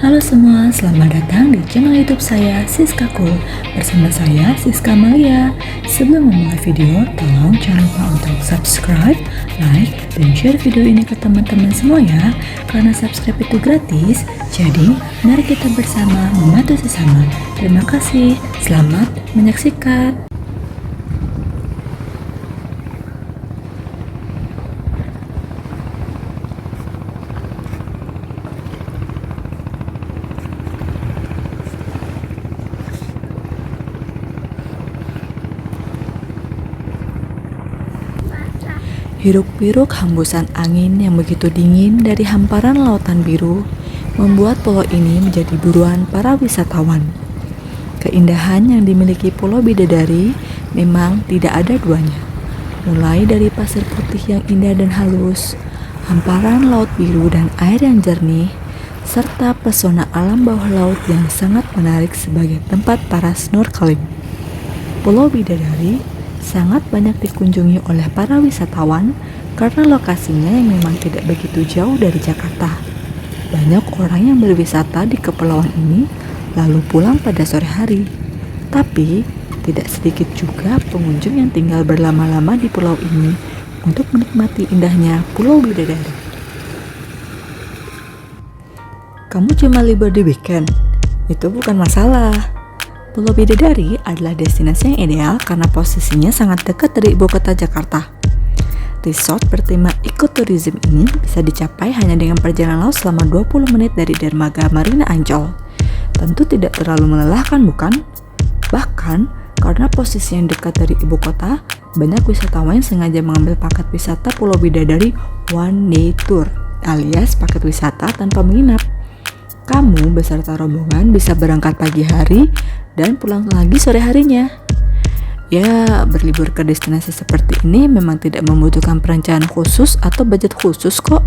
Halo semua, selamat datang di channel YouTube saya, Siska Cool. Bersama saya, Siska Malia. Sebelum memulai video, tolong jangan lupa untuk subscribe, like, dan share video ini ke teman-teman semua ya. Karena subscribe itu gratis, jadi mari kita bersama membantu sesama. Terima kasih, selamat menyaksikan. Hiruk-pikuk hembusan angin yang begitu dingin dari hamparan lautan biru membuat pulau ini menjadi buruan para wisatawan. Keindahan yang dimiliki Pulau Bidadari memang tidak ada duanya. Mulai dari pasir putih yang indah dan halus, hamparan laut biru dan air yang jernih, serta pesona alam bawah laut yang sangat menarik sebagai tempat para snorkeling. Pulau Bidadari sangat banyak dikunjungi oleh para wisatawan karena lokasinya yang memang tidak begitu jauh dari Jakarta. Banyak orang yang berwisata di kepulauan ini lalu pulang pada sore hari. Tapi tidak sedikit juga pengunjung yang tinggal berlama-lama di pulau ini untuk menikmati indahnya Pulau Bidadari. Kamu cuma libur di weekend? Itu bukan masalah. Pulau Bidadari adalah destinasi yang ideal karena posisinya sangat dekat dari ibu kota Jakarta. Resort bertema ekoturism ini bisa dicapai hanya dengan perjalanan laut selama 20 menit dari dermaga Marina Ancol. Tentu tidak terlalu melelahkan, bukan? Bahkan, karena posisi yang dekat dari ibu kota, banyak wisatawan yang sengaja mengambil paket wisata Pulau Bidadari One Day Tour, alias paket wisata tanpa menginap. Kamu beserta rombongan bisa berangkat pagi hari dan pulang lagi sore harinya. Ya, berlibur ke destinasi seperti ini memang tidak membutuhkan perencanaan khusus atau budget khusus kok.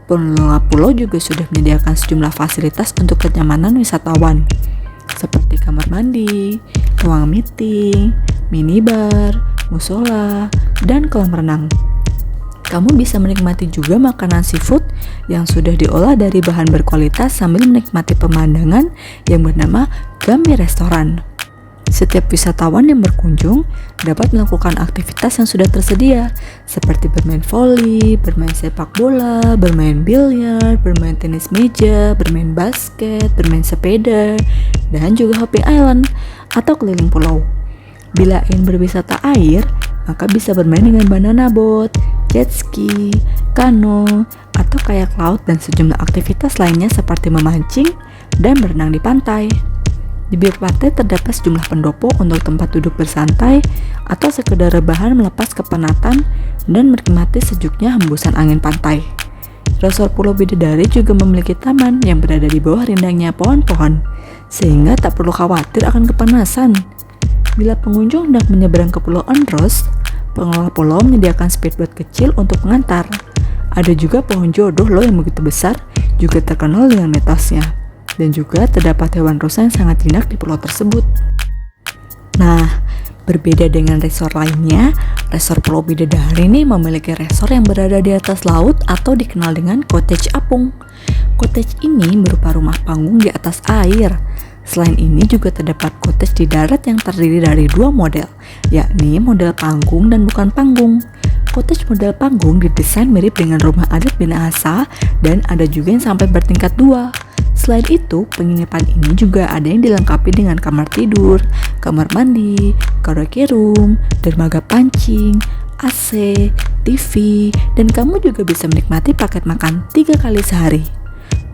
Pengelola pulau juga sudah menyediakan sejumlah fasilitas untuk kenyamanan wisatawan, seperti kamar mandi, ruang meeting, minibar, musola, dan kolam renang. Kamu bisa menikmati juga makanan seafood yang sudah diolah dari bahan berkualitas sambil menikmati pemandangan yang bernama Gami Restoran. Setiap wisatawan yang berkunjung dapat melakukan aktivitas yang sudah tersedia, seperti bermain voli, bermain sepak bola, bermain biliar, bermain tenis meja, bermain basket, bermain sepeda, dan juga hopping island atau keliling pulau. Bila ingin berwisata air, maka bisa bermain dengan banana boat, jet ski, kano, atau kayak laut dan sejumlah aktivitas lainnya seperti memancing dan berenang di pantai. Di bibir pantai terdapat sejumlah pendopo untuk tempat duduk bersantai atau sekedar rebahan melepas kepenatan dan menikmati sejuknya hembusan angin pantai. Resort Pulau Bidadari juga memiliki taman yang berada di bawah rindangnya pohon-pohon, sehingga tak perlu khawatir akan kepanasan. Bila pengunjung hendak menyeberang ke Pulau Andros, pengelola pulau menyediakan speedboat kecil untuk mengantar. Ada juga pohon jodoh loh yang begitu besar, juga terkenal dengan mitosnya. Dan juga terdapat hewan rusa yang sangat jinak di pulau tersebut. Nah, berbeda dengan resort lainnya, resort Pulau Bidadari ini memiliki resort yang berada di atas laut atau dikenal dengan cottage apung. Cottage ini berupa rumah panggung di atas air. Selain ini juga terdapat cottage di darat yang terdiri dari dua model, yakni model panggung dan bukan panggung. Cottage model panggung didesain mirip dengan rumah adat Minahasa dan ada juga yang sampai bertingkat 2. Selain itu, penginapan ini juga ada yang dilengkapi dengan kamar tidur, kamar mandi, karaoke room, dermaga pancing, AC, TV, dan kamu juga bisa menikmati paket makan 3 kali sehari.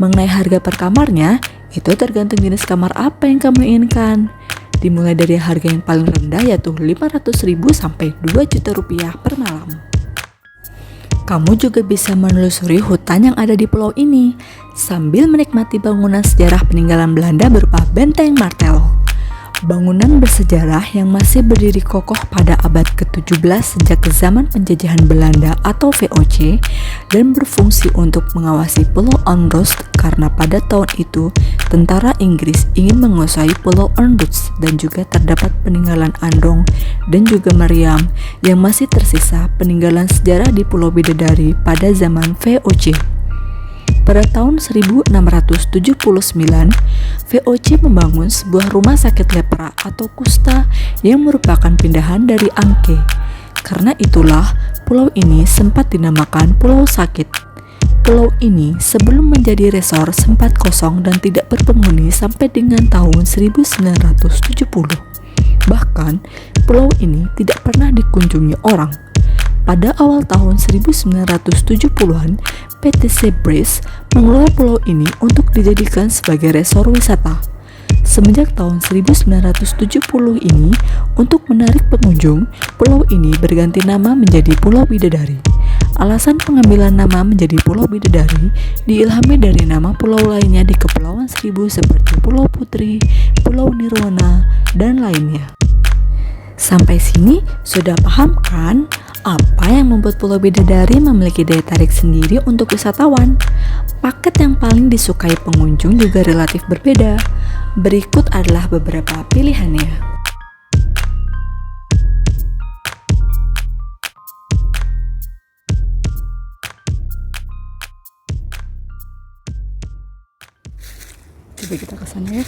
Mengenai harga per kamarnya, itu tergantung jenis kamar apa yang kamu inginkan. Dimulai dari harga yang paling rendah yaitu 500.000 sampai 2 juta rupiah per malam. Kamu juga bisa menelusuri hutan yang ada di pulau ini sambil menikmati bangunan sejarah peninggalan Belanda berupa Benteng Martel. Bangunan bersejarah yang masih berdiri kokoh pada abad ke-17 sejak zaman penjajahan Belanda atau VOC dan berfungsi untuk mengawasi Pulau Andros karena pada tahun itu tentara Inggris ingin menguasai Pulau Andros dan juga terdapat peninggalan Andong dan juga Meriam yang masih tersisa peninggalan sejarah di Pulau Bidadari pada zaman VOC. Pada tahun 1679, VOC membangun sebuah rumah sakit lepra atau kusta yang merupakan pindahan dari Angke. Karena itulah, pulau ini sempat dinamakan Pulau Sakit. Pulau ini sebelum menjadi resor sempat kosong dan tidak berpenghuni sampai dengan tahun 1970. Bahkan, pulau ini tidak pernah dikunjungi orang. Pada awal tahun 1970-an, PT Seabreeze mengelola pulau ini untuk dijadikan sebagai resor wisata. Semenjak tahun 1970 ini, untuk menarik pengunjung, pulau ini berganti nama menjadi Pulau Bidadari. Alasan pengambilan nama menjadi Pulau Bidadari diilhami dari nama pulau lainnya di Kepulauan Seribu seperti Pulau Putri, Pulau Nirwana, dan lainnya. Sampai sini sudah paham kan apa yang membuat Pulau Bidadari memiliki daya tarik sendiri untuk wisatawan? Paket yang paling disukai pengunjung juga relatif berbeda. Berikut adalah beberapa pilihannya. Coba kita ke sana ya.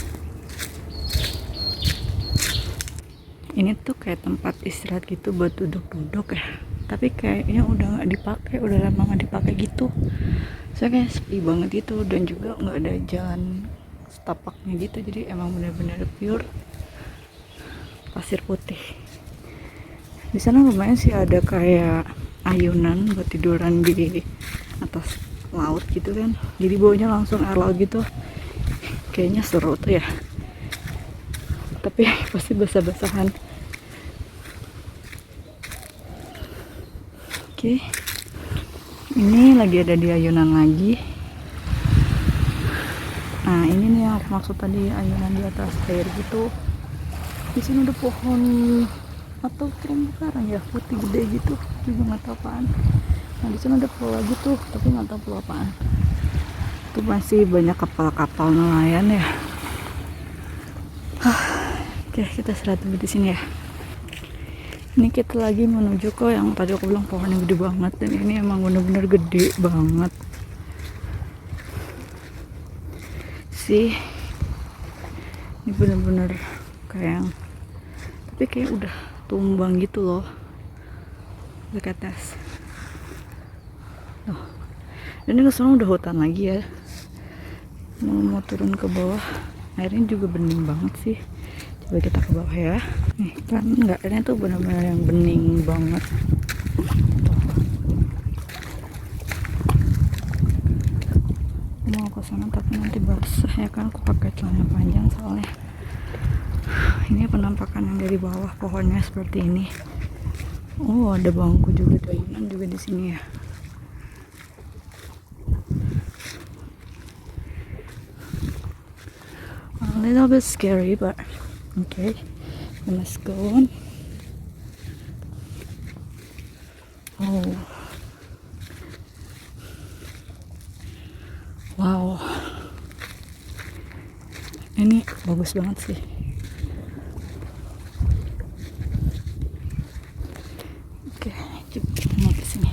Ini tuh kayak tempat istirahat gitu buat duduk-duduk ya. Tapi kayaknya udah nggak dipakai, udah lama nggak dipakai gitu. Soalnya kayak sepi banget gitu dan juga nggak ada jalan setapaknya gitu. Jadi emang benar-benar pure pasir putih. Di sana lumayan sih ada kayak ayunan buat tiduran di atas laut gitu kan. Jadi bawahnya langsung air laut gitu. Kayaknya seru tuh ya. Tapi pasti basah-basahan. Oke, ini lagi ada di ayunan lagi. Nah ini nih yang aku maksud tadi, ayunan di atas air gitu. Di sini ada pohon atau terumbu karang ya, putih gede gitu, juga nggak tahu apaan. Nah di sana ada pulau lagi tuh, tapi nggak tahu pulau apaan. Itu masih banyak kapal-kapal nelayan ya. Oke, kita istirahat dulu di sini ya. Ini kita lagi menuju ke yang tadi aku bilang pohonnya gede banget, dan ini emang bener-bener gede banget sih. Ini bener-bener kayak, tapi kayak udah tumbang gitu loh dekat atas. Loh, dan ini kesana udah hutan lagi ya. Mau turun ke bawah, airnya juga bening banget sih. Coba kita ke bawah ya. Nih kan nggak, airnya tuh benar-benar yang bening banget. Mau ke sana tapi nanti basah ya kan, aku pakai celana panjang soalnya. Ini penampakan yang dari bawah, pohonnya seperti ini. Oh ada bangku juga, ayunan juga di sini ya. A little bit scary but okay, we must go on. Oh, wow, ini bagus banget sih. Oke, coba kita mau ke sini.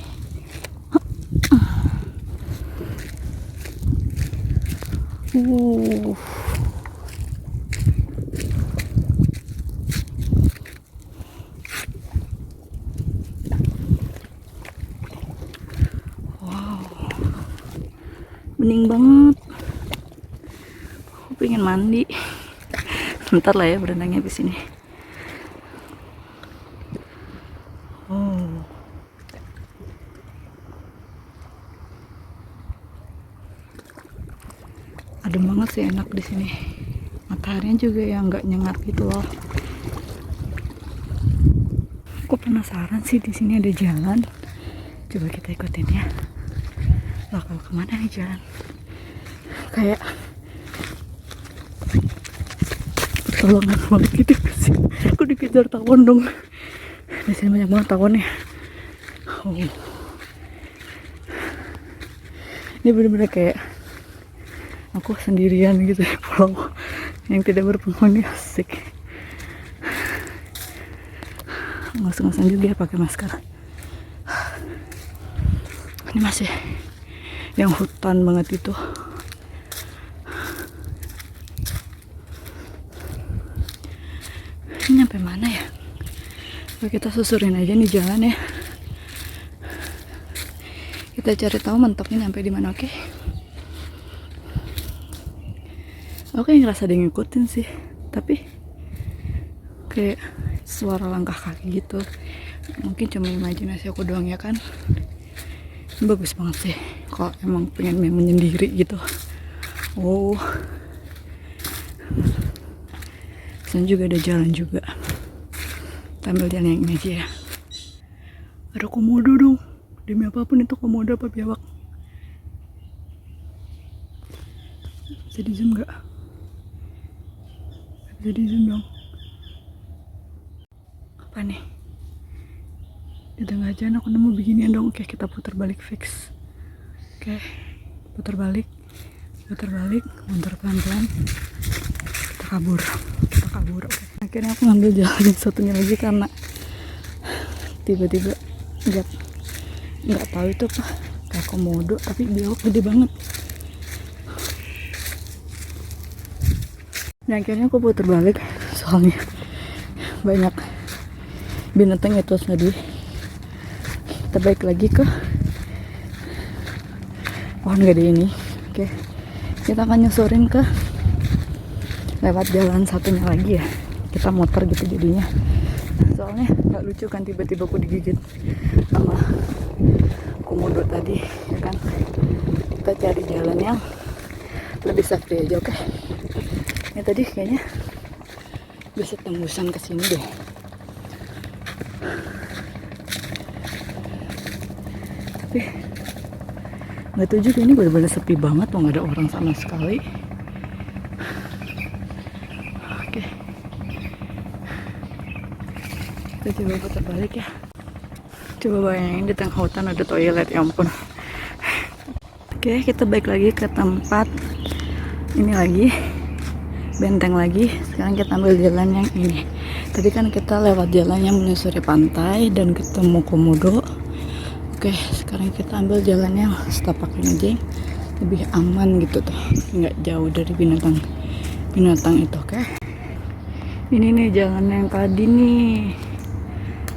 Bening banget. Aku pengen mandi. Bentar lah ya berenangnya di sini. Oh. Adem banget sih, enak di sini. Mataharinya juga yang nggak nyengat gitu loh. Aku penasaran sih, di sini ada jalan. Coba kita ikutin ya. Bakal kemana nih jalan? Kayak pertolongan banget gitu sih. Aku dikejar tawon dong. Di sini banyak banget tawonnya. Oh. Ini bener-bener kayak aku sendirian gitu di pulau yang tidak berpenghuni. Asik. Ngos-ngosan juga ya pakai masker. Ini masih yang hutan banget itu. Ini sampai mana ya? Kita susurin aja nih jalan ya. Kita cari tahu mentoknya sampai di mana, oke? Oke, ngerasa ada yang ngikutin sih, tapi kayak suara langkah kaki gitu. Mungkin cuma imajinasi aku doang ya kan. Ini bagus banget sih kalau emang pengen menyendiri gitu. Oh, dan juga ada jalan juga. Kita ambil jalan yang ini aja ya. Ada komodo dong. Demi apapun itu komodo apa biawak. Bisa di zoom gak? Bisa di zoom dong. Apa nih? Di tengah jalan aku nemu beginian dong. Oke, kita putar balik fix. Oke, putar balik, mundur pelan-pelan. Kita kabur. Oke. Akhirnya aku ngambil jalan yang satunya lagi karena tiba-tiba nggak tahu itu apa, kayak komodo tapi biawak gede banget. Dan akhirnya aku putar balik soalnya banyak binatang itu tadi. Kita balik lagi ke pohon gede ini. Oke, kita akan nyusurin ke lewat jalan satunya lagi ya. Kita muter gitu jadinya, soalnya nggak lucu kan tiba-tiba aku digigit sama komodo tadi ya kan. Kita cari jalan yang lebih safety aja, oke? Ini tadi kayaknya bisa tembusan ke sini deh. Tapi nggak tahu juga, ini benar-benar sepi banget, tuh nggak ada orang sama sekali. Oke, kita coba putar balik ya. Coba bayangin di tengah hutan ada toilet, ya ampun. Oke, kita balik lagi ke tempat ini lagi, benteng lagi. Sekarang kita ambil jalan yang ini. Tadi kan kita lewat jalan yang menyusuri pantai dan ketemu komodo. Oke, sekarang kita ambil jalan yang setapak ini aja, lebih aman gitu tuh, nggak jauh dari binatang itu. Oke, ini nih jalan yang tadi nih.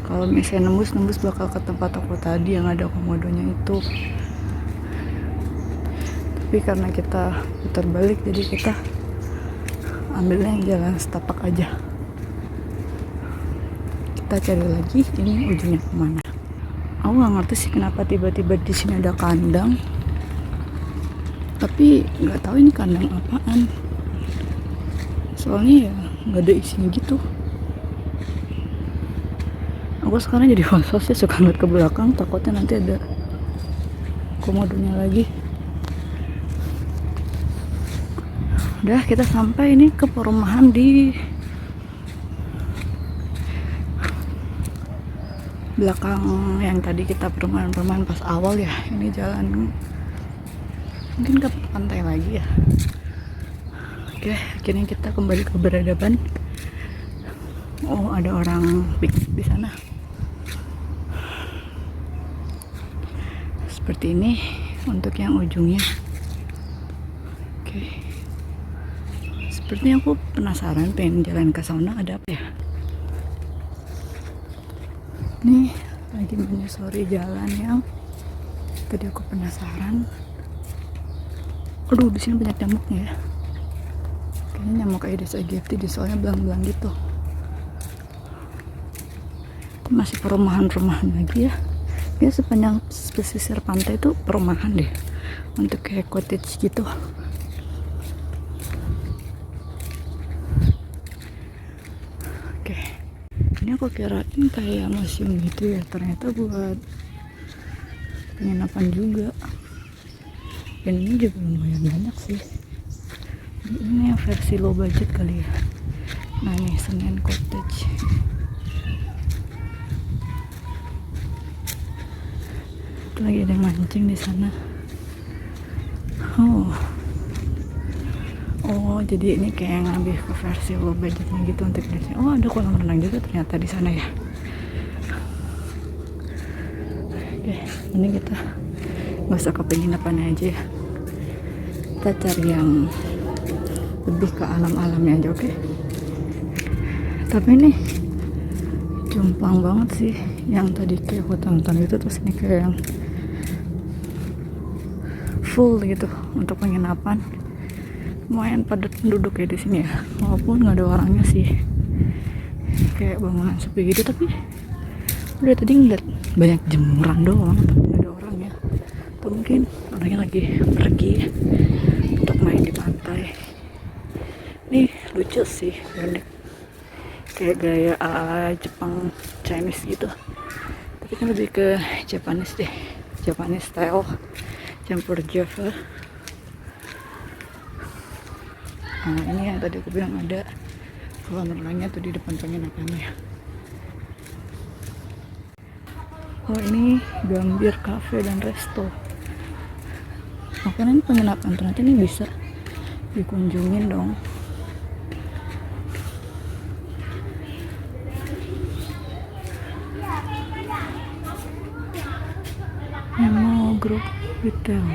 Kalau misalnya nembus bakal ke tempat aku tadi yang ada komodonya itu. Tapi karena kita putar balik, jadi kita ambilnya yang jalan setapak aja. Kita cari lagi ini ujungnya kemana. Aku nggak ngerti sih kenapa tiba-tiba di sini ada kandang, tapi nggak tahu ini kandang apaan. Soalnya ya nggak ada isinya gitu. Aku sekarang jadi was-was ya, suka ngeliat ke belakang, takutnya nanti ada komodonya lagi. Udah, kita sampai ini ke perumahan di belakang yang tadi kita perumahan pas awal ya. Ini jalan mungkin ke pantai lagi ya. Oke, akhirnya kita kembali ke peradaban. Oh, ada orang piknik di sana. Seperti ini untuk yang ujungnya. Oke, sepertinya aku penasaran pengen jalan ke sana, ada apa ya. Nih lagi menyusuri jalan yang tadi aku penasaran. Aduh, di sini banyak nyamuknya ya. Kayaknya nyamuk Aedes aegypti di, soalnya belang-belang gitu. Masih perumahan lagi ya. Ya sepanjang pesisir pantai itu perumahan deh, untuk kayak cottage gitu. Oke, ini aku kirain kayak museum gitu ya, ternyata buat penginapan juga. Dan ini juga lumayan banyak sih. Ini yang versi low budget kali ya. Nah ini Senen Cottage. Lagi ada yang mancing di sana. Oh, jadi ini kayak ngambil ke versi low budgetnya gitu untuk di sini. Oh, ada kolam renang juga ternyata di sana ya. Oke, ini kita nggak usah ke penginapannya aja ya. Kita cari yang lebih ke alam-alamnya aja, oke? Tapi ini jomplang banget sih, yang tadi kayak hutan-hutan itu, terus ini kayak yang full gitu untuk penginapan. Lumayan padat penduduk ya di sini ya, walaupun nggak ada orangnya sih, kayak bangunan sepi gitu. Tapi udah tadi ngeliat banyak jemuran doang, tapi nggak ada orangnya. Atau mungkin orangnya lagi pergi untuk main di pantai. Ini lucu sih, unik, kayak gaya ala Jepang Chinese gitu, tapi kan lebih ke Japanese deh, Japanese style campur Java. Nah ini yang tadi aku bilang ada kolam renangnya tuh di depan penginapannya. Oh ini Gambir Cafe dan Resto. Makanya ini penginapan, ternyata ini bisa dikunjungin dong. Memo Group Retail.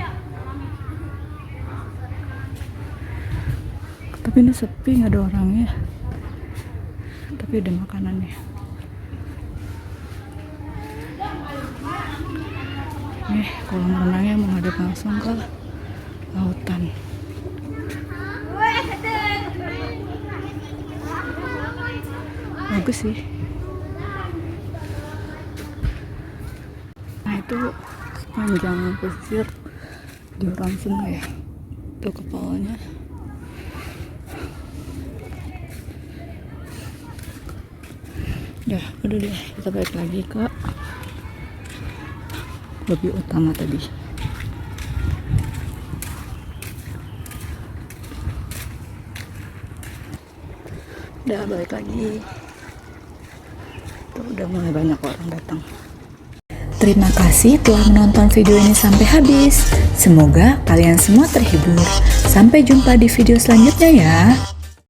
Tapi ini sepi, nggak ada orangnya. Tapi ada makanannya. Nih kolam renangnya menghadap langsung ke lautan. Bagus sih. Nah itu sepanjang pesisir di orang sungai. Itu kepalanya. Udah deh, kita balik lagi ke lobi utama tadi. Udah balik lagi. Tuh udah mulai banyak orang datang. Terima kasih telah menonton video ini sampai habis. Semoga kalian semua terhibur. Sampai jumpa di video selanjutnya ya.